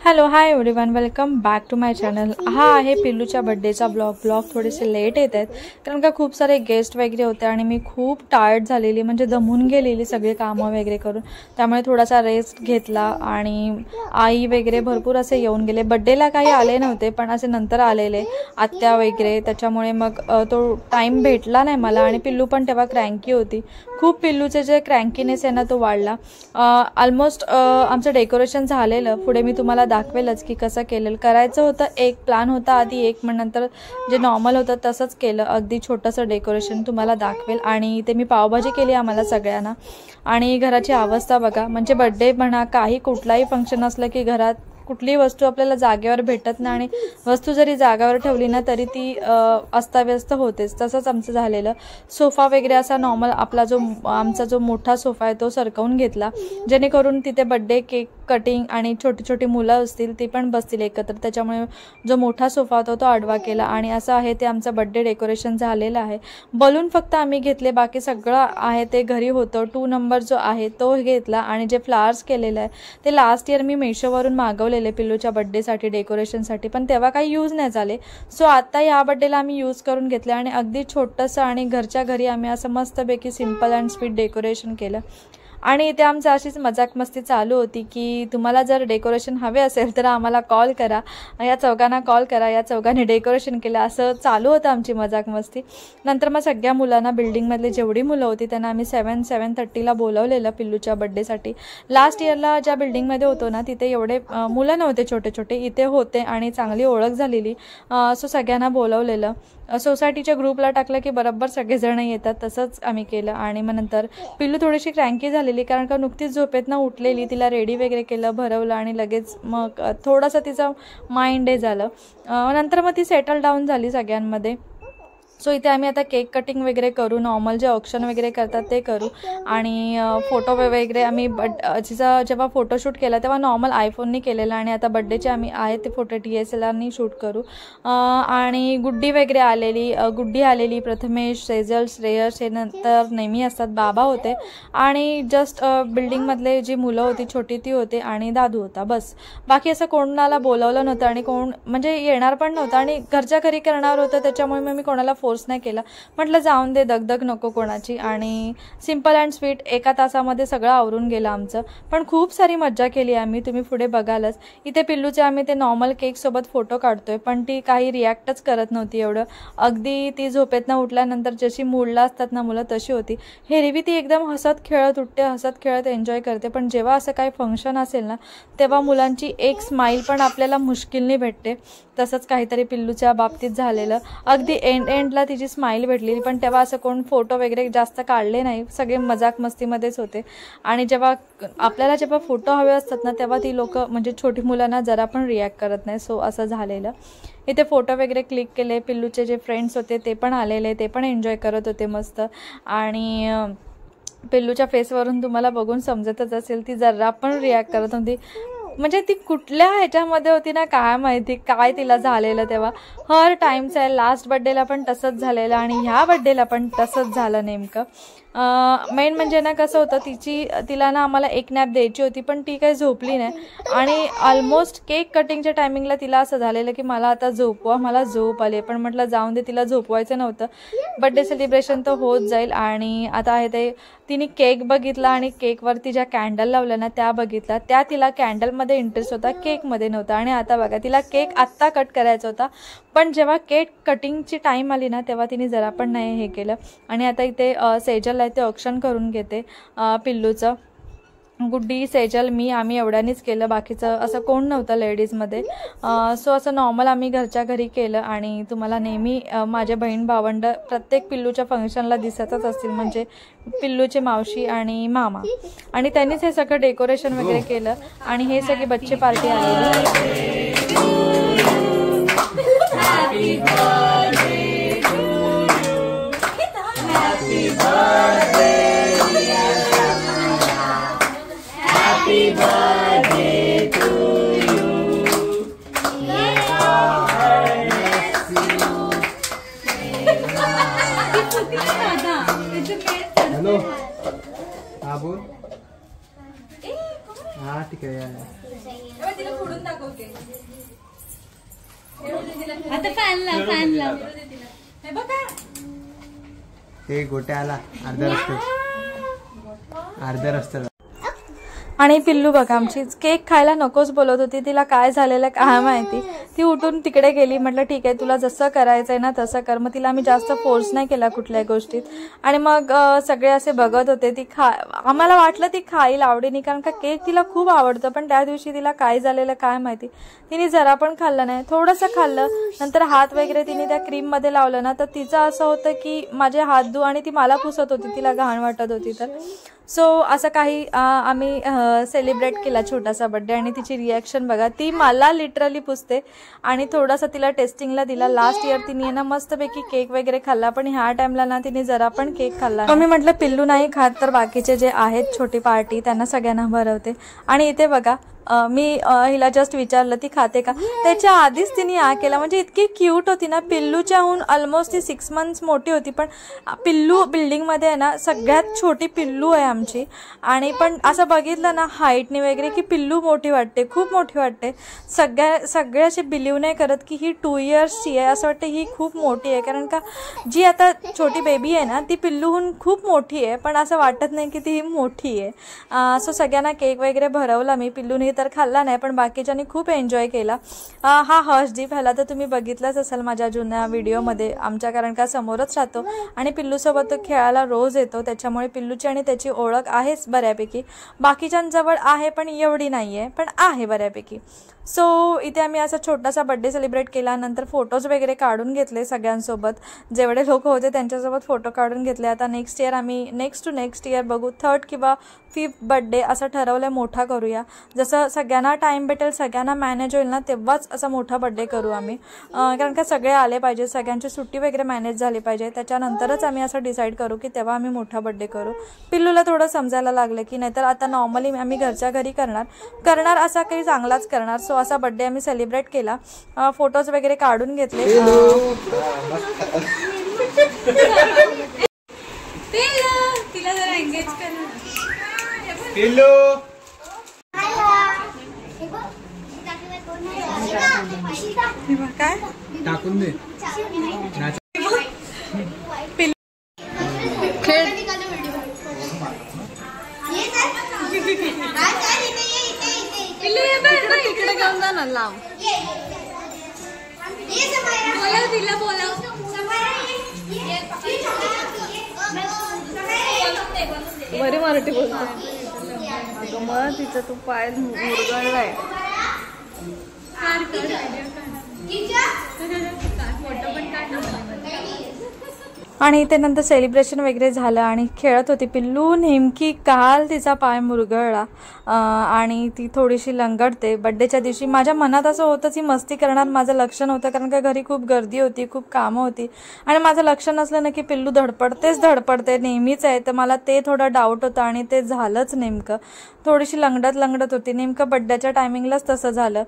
Hello hi everyone, welcome back to my channel. हा आहे पिल्लूच्या बर्थडेचा blog थोडेसे लेट येत आहेत कारण का खूप सारे गेस्ट वगैरे होते आणि मी खूप टायर्ड झालेली, म्हणजे दमून गेलेली सगळे कामं वगैरे करून। त्यामुळे थोडासा रेस्ट घेतला आणि आई वगैरे भरपूर असे येऊन गेले। बर्थडेला काही आले नव्हते पण असे नंतर आलेले आत्या वगैरे, त्याच्यामुळे मग तो टाइम भेटला नाही मला। आणि पिल्लू पण तेव्हा क्रँकी होती खूप। पिल्लूचे जे क्रँकीनेस आहे ना तो वाढला। ऑलमोस्ट आमचं डेकोरेशन झालेलं, पुढे मी तुम्हाला दाखवेलच की कसं केलेलं। करायचं होतं, एक प्लॅन होता आधी एक, पण नंतर जे नॉर्मल होतं तसंच केलं, अगदी छोटंसं डेकोरेशन तुम्हाला दाखवेल। आणि ते मी पावभाजी केली आम्हाला सगळ्यांना। आणि घराची अवस्था बघा, म्हणजे बर्थडे म्हणा काही कुठलाही फंक्शन असलं की घरात कुठलीही वस्तू आपल्याला जागेवर भेटत नाही, आणि वस्तू जरी जागेवर ठेवली ना तरी ती अस्ताव्यस्त होतेच। तसंच आमचं झालेलं। सोफा वगैरे असा नॉर्मल आपला आमचा जो मोठा सोफा आहे तो सरकवून घेतला, जेणेकरून तिथे बर्थडे केक कटिंग आणि छोटी छोटी मुलं असतील ती पण बसतील एकत्र, त्याच्यामुळे जो मोठा सोफा होता तो आडवा केला। आणि असं आहे ते आमचं बर्थडे डेकोरेशन झालेलं आहे। बलून फक्त आम्ही घेतले, बाकी सगळं आहे ते घरी होतं। 2 नंबर जो आहे तो घेतला, आणि जे फ्लावर्स केलेलं आहे ते लास्ट इयर मी मेशोवरून मागवले पिल्लूच्या बर्थडेसाठी डेकोरेशनसाठी, पण तेव्हा काही यूज नाही झाले। सो आता या बर्थडेला आम्ही यूज करून घेतले आणि अगदी छोटंसं आणि घरच्या घरी आम्ही असं मस्तपैकी सिंपल अँड स्वीट डेकोरेशन केलं। आणि इथे आमची अशीच मजाक मस्ती चालू होती की तुम्हाला जर डेकोरेशन हवे असेल तर आम्हाला कॉल करा, या चौघांना कॉल करा, या चौघांनी डेकोरेशन केलं, असं चालू होतं आमची मजाक मस्ती। नंतर मग सगळ्या मुलांना, बिल्डिंगमधली जेवढी मुलं होती त्यांना आम्ही 7:30ला बोलवलेलं पिल्लूच्या बर्थडेसाठी। लास्ट इयरला ज्या बिल्डिंगमध्ये होतो ना तिथे एवढे मुलं नव्हते छोटे छोटे, इथे होते आणि चांगली ओळख झालेली, सो सगळ्यांना बोलवलेलं। सोसायटीच्या ग्रुपला टाकलं की बरोबर सगळेजण येतात, तसंच आम्ही केलं। आणि मग नंतर पिल्लू थोडीशी क्रँकी झालेली कारण का नुकतीच झोपेतनं उठलेली, तिला रेडी वगैरे केलं, भरवलं आणि लगेच मग थोडंसं तिचं माइंड हे झालं। नंतर मग ती सेटल डाऊन झाली सगळ्यांमध्ये। सो इथे आम्ही आता केक कटिंग वगैरे करू, नॉर्मल जे ऑप्शन वगैरे करतात ते करू, आणि फोटो वगैरे आम्ही जेव्हा फोटोशूट केला तेव्हा नॉर्मल आयफोननी केलेला, आणि आता बड्डेचे आम्ही आहे ते फोटो DSLRनी शूट करू। आणि गुड्डी वगैरे आलेली, गुड्डी आलेली, प्रथमेश, सेजल, श्रेयस, हे नंतर नेहमी असतात, बाबा होते, आणि जस्ट बिल्डिंगमधले जी मुलं होती छोटी ती होते, आणि दादू होता, बस। बाकी असं कोणाला बोलवलं नव्हतं आणि कोण म्हणजे येणार पण नव्हतं, आणि घरच्या घरी करणार होतं, त्याच्यामुळे मग मी कोणाला फोर्स नाही केला। म्हटलं जाऊन दे, दगदग नको कोणाची। आणि सिंपल अँड स्वीट 1 तासामध्ये सगळं आवरून गेलं आमचं, पण खूप सारी मज्जा केली आम्ही, तुम्ही पुढे बघालच। इथे पिल्लूचे आम्ही ते नॉर्मल केक सोबत फोटो काढतोय, पण ती काही रिॲक्टच करत नव्हती एवढं, अगदी ती झोपेतनं उठल्यानंतर जशी मूडला असतात ना मुलं तशी होती। हेरवी ती एकदम हसत खेळत उठते, हसत खेळत एन्जॉय करते, पण जेव्हा असं काही फंक्शन असेल ना तेव्हा मुलांची एक स्माईल पण आपल्याला मुश्किलने भेटते। तसंच काहीतरी पिल्लूच्या बाबतीत झालेलं, अगदी एंडला तिची स्माईल भेटलेली, पण तेव्हा असं कोण फोटो वगैरे जास्त काढले नाही, सगळे मजाक मस्तीमध्येच होते। आणि जेव्हा फोटो हवे असतात ना तेव्हा ती लोक, म्हणजे छोटी मुलांना जरा पण रिॲक्ट करत नाही, सो असं झालेलं। इथे फोटो वगैरे क्लिक केले, पिल्लूचे जे फ्रेंड्स होते ते पण आलेले, ते पण एन्जॉय करत होते मस्त। आणि पिल्लूच्या फेसवरून तुम्हाला बघून समजतच असेल ती जरा पण रिॲक्ट करत होती, म्हणजे ती कुठल्या ह्याच्यामध्ये होती ना काय माहिती, काय तिला झालेलं तेव्हा। हर टाइम्स आहे, लास्ट बर्थडेला पण तसंच झालेलं आणि ह्या बर्थडेला पण तसंच झालं नेमकं। मेन म्हणजे ना कसं होतं, तिला ना आम्हाला एक नॅप द्यायची होती, पण ती काही झोपली नाही, आणि ऑलमोस्ट केक कटिंगच्या टायमिंगला तिला असं झालेलं की मला आता झोपवा, मला झोप आली, पण म्हटलं जाऊन दे, तिला झोपवायचं नव्हतं, बर्थडे सेलिब्रेशन तर होत जाईल। आणि आता आहे ते तिने केक बघितला, आणि केकवरती ज्या कॅन्डल लावल्या ना त्या बघितल्या, त्या तिला कॅन्डलमध्ये इंटरेस्ट होता, केकमध्ये नव्हता। आणि आता बघा, तिला केक आत्ता कट करायचा होता, पण जेव्हा केक कटिंगची टाईम आली ना तेव्हा तिने जरा पण नाही हे केलं। आणि आता इथे सेजल आहे ते ऑप्शन करून घेते पिल्लूचं। गुड्डी, सेजल, मी, आम्ही एवढ्यानीच केलं, बाकीचं असं कोण नव्हतं लेडीजमध्ये। सो असं नॉर्मल आम्ही घरच्या घरी केलं। आणि तुम्हाला नेहमी माझे बहीण भावंड प्रत्येक पिल्लूच्या फंक्शनला दिसतच असतील, म्हणजे पिल्लूचे मावशी आणि मामा, आणि त्यांनीच हे सगळं डेकोरेशन वगैरे केलं, आणि हे सगळी बच्चे पार्टी आलेली। Happy birthday to you. May God bless you. Hello. बोल. हा ठीक आहे. आता फॅन लाव हे बघा ते गोट्या आला अर्ध्या रस्त्याला. आणि पिल्लू बघा आमची केक खायला नकोच बोलत होती, तिला काय झालेलं काय माहिती, ती उठून तिकडे गेली. म्हटलं ठीक आहे तुला जसं करायचंय ना तसं कर. मग तिला आम्ही जास्त फोर्स नाही केला कुठल्याही गोष्टीत. आणि मग सगळे असे बघत होते. ती आम्हाला वाटलं ती खाईल आवडीने, कारण का केक तिला खूप आवडतं. पण त्या दिवशी तिला काय झालेलं काय माहिती, तिने जरा पण खाल्लं नाही. थोडंसं खाल्लं, नंतर हात वगैरे तिने त्या क्रीम मध्ये लावलं ना, तर तिचं असं होतं की माझे हात धु, आणि ती मला पुसत होती, तिला घाण वाटत होती. तर सो असं काही आम्ही सेलिब्रेट केला छोटासा बर्थडे. आणि तिची रिॲक्शन बघा, ती मला लिटरली पुसते आणि थोडासा तिला टेस्टिंगला दिला. लास्ट इयर तिने ना मस्तपैकी केक वगैरे खाल्ला, पण ह्या टाइमला ना तिने जरा पण केक खाल्ला. मी म्हटलं पिल्लू नाही खात तर बाकीचे जे आहेत छोटी पार्टी त्यांना सगळ्यांना भरवते. आणि इथे बघा मी हिला जस्ट विचारलं ती खाते का, त्याच्या आधीच तिने केला. म्हणजे इतकी क्यूट होती ना, पिल्लूच्याहून ऑलमोस्ट ती 6 months मोठी होती. पण पिल्लू बिल्डिंगमध्ये आहे ना सगळ्यात छोटी पिल्लू आहे आमची. आणि पण असं बघितलं ना हाईटने वगैरे की पिल्लू मोठी वाटते, खूप मोठी वाटते. सगळे असे बिलीव्ह नाही करत की ही 2 yearsची आहे, असं वाटतं ही खूप मोठी आहे. कारण का जी आता छोटी बेबी आहे ना ती पिल्लूहून खूप मोठी आहे, पण असं वाटत नाही की ती मोठी आहे. सो सगळ्यांना केक वगैरे भरवला मी. पिल्लूने तर खाल्ला नाही, पण बाकीच्यांनी खूप एन्जॉय केला. हा हर्षदीप ह्याला तर तुम्ही बघितलंच असेल माझ्या जुन्या व्हिडिओमध्ये आमच्या, कारण का समोरच राहतो आणि पिल्लूसोबत तो खेळायला रोज येतो. त्याच्यामुळे पिल्लूची आणि त्याची ओळख आहेच बऱ्यापैकी. बाकीच्यांजवळ आहे पण एवढी नाही आहे, पण आहे बऱ्यापैकी. सो इथे आम्ही असा छोटासा बर्थडे सेलिब्रेट केला. नंतर फोटोज वगैरे काढून घेतले सगळ्यांसोबत, जेवढे लोक होते त्यांच्यासोबत फोटो काढून घेतले. आता नेक्स्ट इयर आम्ही नेक्स्ट इयर बघू, 3rd किंवा 5th बर्थडे असं ठरवलं मोठा करूया. जसं सगळ्यांना टाईम भेटेल, सगळ्यांना मॅनेज होईल ना, तेव्हाच असा मोठा बर्थडे करू आम्ही. कारण का सगळे आले पाहिजे, सगळ्यांची सुट्टी वगैरे मॅनेज झाली पाहिजे. त्याच्यानंतरच आम्ही असं डिसाईड करू की तेव्हा आम्ही मोठा बर्थडे करू. पिल्लूला थोडं समजायला लागलं की नाहीतर आता नॉर्मली आम्ही घरच्या घरी करणार असा काही चांगलाच करणार. सो असा बर्थडे आम्ही सेलिब्रेट केला. फोटोज वगैरे काढून घेतले. तिला जरा एंगेज कर. काय टाकून दे. तिकडे घेऊन जा ना लांब. तिला बोला बरी मराठी बोलतो. अगं मग तिचा तो पाय मुरगळलाय. आणि ते नंतर सेलिब्रेशन वगैरे झालं आणि खेळत होती पिल्लू. नेमकी काल तिचा पाय मुरगळला आणि ती थोडीशी लंगडते. बड्डेच्या दिवशी माझ्या मनात असं होतं ती मस्ती करणार, माझं लक्ष नव्हतं कारण का घरी खूप गर्दी होती, खूप कामं होती. आणि माझं लक्ष नसलं ना की पिल्लू धडपडते नेहमीच आहे. तर मला ते थोडं डाऊट होतं आणि ते झालंच. नेमकं थोडीशी लंगडत होती. नेमकं बड्डेच्या टायमिंगलाच तसं झालं.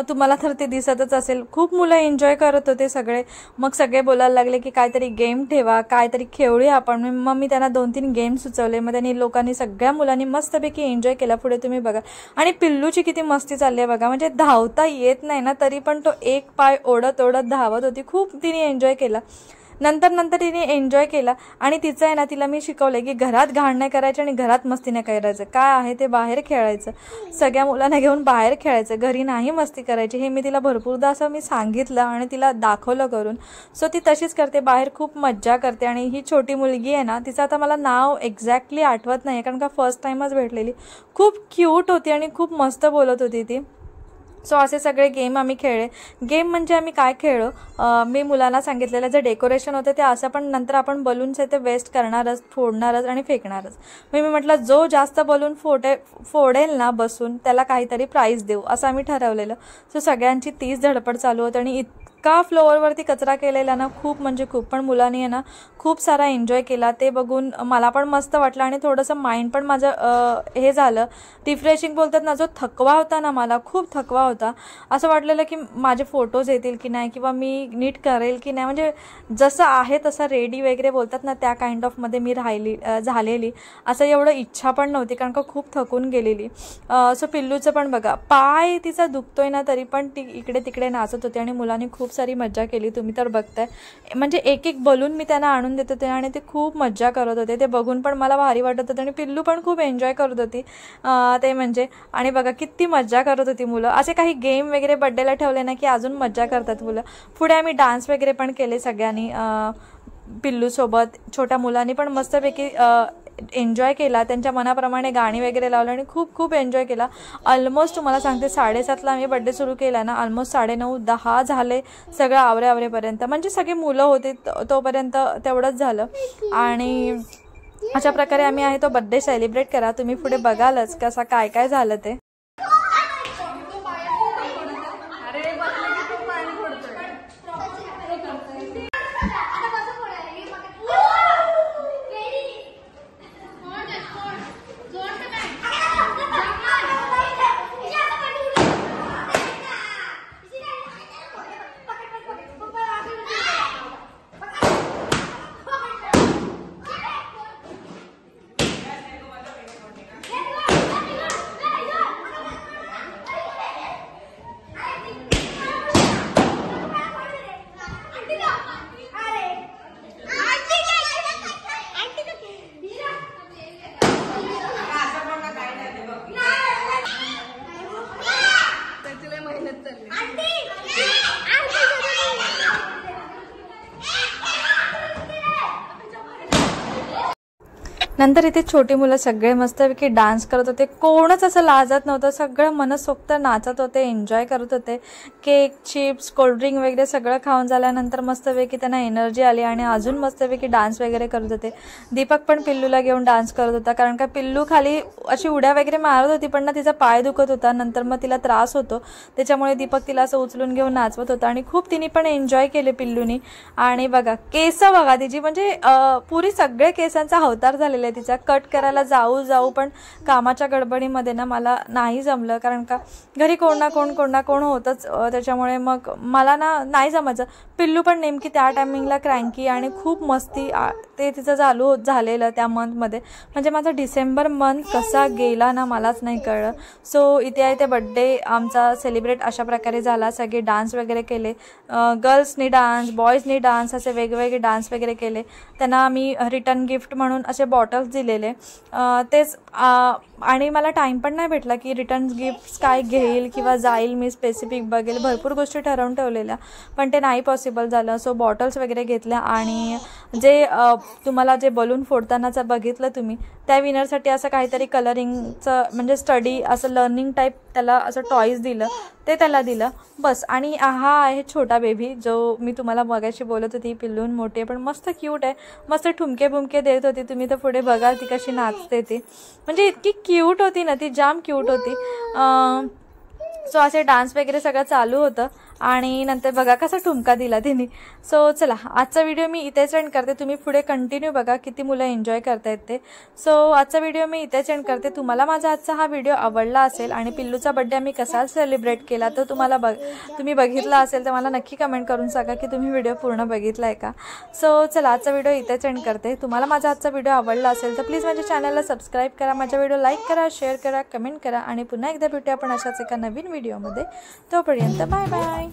तुम्हाला तर ते दिसतच असेल. खूप मुलं एन्जॉय करत होते सगळे. मग सगळे बोलायला लागले की काहीतरी गेम ठेवा, काहीतरी खेळूया आपण. मग मी त्यांना 2-3 गेम सुचवले. मग त्यांनी लोकांनी सगळ्या मुलांनी मस्तपैकी एन्जॉय केला. पुढे तुम्ही बघा. आणि पिल्लूची किती मस्ती चालली आहे बघा. म्हणजे धावता येत नाही ना तरी पण तो एक पाय ओढत धावत होती. खूप तिने एन्जॉय केला. नंतर तिने एन्जॉय केला. आणि तिचं आहे ना तिला मी शिकवलं की घरात घाण नाही करायचं आणि घरात मस्ती नाही करायचं. काय आहे ते बाहेर खेळायचं. सगळ्या मुलांना घेऊन बाहेर खेळायचं, घरी नाही मस्ती करायची. हे मी तिला भरपूरदा असं मी सांगितलं आणि तिला दाखवलं करून. सो ती तशीच करते, बाहेर खूप मज्जा करते. आणि ही छोटी मुलगी आहे ना, तिचं आता मला नाव एक्झॅक्टली आठवत नाही कारण का फर्स्ट टाईमच भेटलेली. खूप क्यूट होती आणि खूप मस्त बोलत होती ती. सो असे सगळे गेम आम्ही खेळले. गेम म्हणजे आम्ही काय खेळलो, मी मुलांना सांगितलेलं जे डेकोरेशन होते ते असं, पण नंतर आपण बलून्स आहे ते वेस्ट करणारच, फोडणारच आणि फेकणारच. मी म्हटलं जो जास्त बलून फोडेल ना बसून त्याला काहीतरी प्राईज देऊ असं आम्ही ठरवलेलं. सो सगळ्यांची तीच धडपड चालू होती आणि इतका फ्लोअरवरती कचरा केलेला ना, खूप म्हणजे खूप. पण मुलांनी आहे ना खूप सारा एन्जॉय केला. ते बघून मला पण मस्त वाटलं आणि थोडंसं माइंड पण माझं हे झालं, रिफ्रेशिंग बोलतात ना. जो थकवा होता ना, मला खूप थकवा होता. असं वाटलेलं की माझे फोटोज येतील की नाही, किंवा मी नीट करेल की नाही. म्हणजे जसं आहे तसं रेडी वगैरे बोलतात ना, त्या काइंड ऑफमध्ये मी झालेली. असं एवढं इच्छा पण नव्हती, कारण का खूप थकून गेलेली. सो पिल्लूचं पण बघा, पाय तिचा दुखतोय ना, तरी पण ती इकडे तिकडे नाचत होती आणि मुलांनी खूप सारी मज्जा केली. तुम्ही तर बघताय, म्हणजे एक एक बलून मी त्यांना आणून देत होते आणि ते खूप मज्जा करत होते. ते बघून पण मला भारी वाटत होतं आणि पिल्लू पण खूप एन्जॉय करत होती ते म्हणजे. आणि बघा किती मज्जा करत होती मुलं. असे काही गेम वगैरे बड्डेला ठेवले ना की अजून मज्जा करतात मुलं. पुढे आम्ही डान्स वगैरे पण केले सगळ्यांनी पिल्लूसोबत. छोट्या मुलांनी पण मस्तपैकी एन्जॉय केला, त्यांच्या मनाप्रमाणे गाणी वगैरे लावलं आणि खूप खूप एन्जॉय केला. ऑलमोस्ट तुम्हाला सांगते 7:30ला आम्ही बड्डे सुरू केला ना, ऑलमोस्ट 9:30-10 झाले सगळं आवरेपर्यंत. म्हणजे सगळी मुलं होती तोपर्यंत तेवढंच झालं. आणि अशा प्रकारे आम्ही आहे तो बड्डे सेलिब्रेट करा. तुम्ही पुढे बघालच कसा काय काय झालं ते. नंतर इथे छोटी मुलं सगळे मस्तपैकी डान्स करत होते. कोणच असं लाजत नव्हतं. सगळं मनसोक्त नाचत होते, एन्जॉय करत होते. केक, चिप्स, कोल्ड्रिंक वगैरे सगळं खाऊन झाल्यानंतर मस्तपैकी त्यांना एनर्जी आली आणि अजून मस्तपैकी डान्स वगैरे करत होते. दीपक पण पिल्लूला घेऊन डान्स करत होता, कारण का पिल्लू खाली अशी उड्या वगैरे मारत होती, पण ना तिचा पाय दुखत होता. नंतर मग तिला त्रास होतो, त्याच्यामुळे दीपक तिला असं उचलून घेऊन नाचवत होता आणि खूप तिने पण एन्जॉय केले पिल्लूनी. आणि बघा केस बघा तिची, म्हणजे पुरी सगळे केसांचा अवतार झालेला आहे तिचा. कट करायला जाऊ पण कामाच्या गडबडीमध्ये ना मला नाही जमलं, कारण का घरी कोण ना कोण होतच, त्याच्यामुळे मग मला ना नाही जमायचं. पिल्लू पण नेमकी त्या टायमिंगला क्रँकी आणि खूप मस्ती ते तिचं चालू झालेलं त्या मंथमध्ये. म्हणजे माझा डिसेंबर मंथ कसा गेला ना मलाच नाही कळलं. सो इथे आहे ते बड्डे आमचा सेलिब्रेट अशा प्रकारे झाला. सगळे डान्स वगैरे केले, गर्ल्सनी डान्स, बॉईजनी डान्स, असे वेगवेगळे डान्स वगैरे केले. त्यांना आम्ही रिटर्न गिफ्ट म्हणून असे बॉटल्स दिलेले. तेच आणि मला टाईम पण नाही भेटला की रिटर्न गिफ्ट्स काय घेईल किंवा जाईल मी स्पेसिफिक बघेल. भरपूर गोष्टी ठरवून ठेवलेल्या, पण ते नाही पॉसिबल झालं. सो बॉटल्स वगैरे घेतल्या आणि जे तुम्हाला जे बलून फोडतानाचं बघितलं तुम्ही, त्या विनरसाठी असं काहीतरी कलरिंगचं म्हणजे स्टडी असं लर्निंग टाईप त्याला असं टॉईज दिलं, ते त्याला दिलं बस. आणि हा आहे छोटा बेबी जो मी तुम्हाला मगाशी बोलत होती. पिल्लून मोठी आहे पण मस्त क्यूट आहे, मस्त ठुमके बुमके देत होती. तुम्ही तर पुढे बघाल ती कशी नाचते ती, म्हणजे इतकी क्यूट होती ना ती, जाम क्यूट होती. सो असे डान्स वगैरे सगळं चालू होतं आणि नंतर बघा कसा ठुमका दिला तिने. सो चला आजचा व्हिडिओ मी इथेच एंड करते. तुम्ही पुढे कंटिन्यू बघा किती मुलं एन्जॉय करतायत ते. सो आजचा व्हिडिओ मी इथेच एंड करते. तुम्हाला माझा आजचा हा व्हिडिओ आवडला असेल आणि पिल्लूचा बड्डे आम्ही कसा सेलिब्रेट केला तर तुम्ही बघितला असेल तर मला नक्की कमेंट करून सांगा की तुम्ही व्हिडिओ पूर्ण बघितला आहे का. सो चला आजचा व्हिडिओ इथेच एंड करते. तुम्हाला माझा आजचा व्हिडिओ आवडला असेल तर प्लीज माझ्या चॅनलला सबस्क्राईब करा, माझ्या व्हिडिओ लाईक करा, शेअर करा, कमेंट करा आणि पुन्हा एकदा भेटूया आपण अशाच एका नवीन व्हिडिओमध्ये. तोपर्यंत बाय बाय.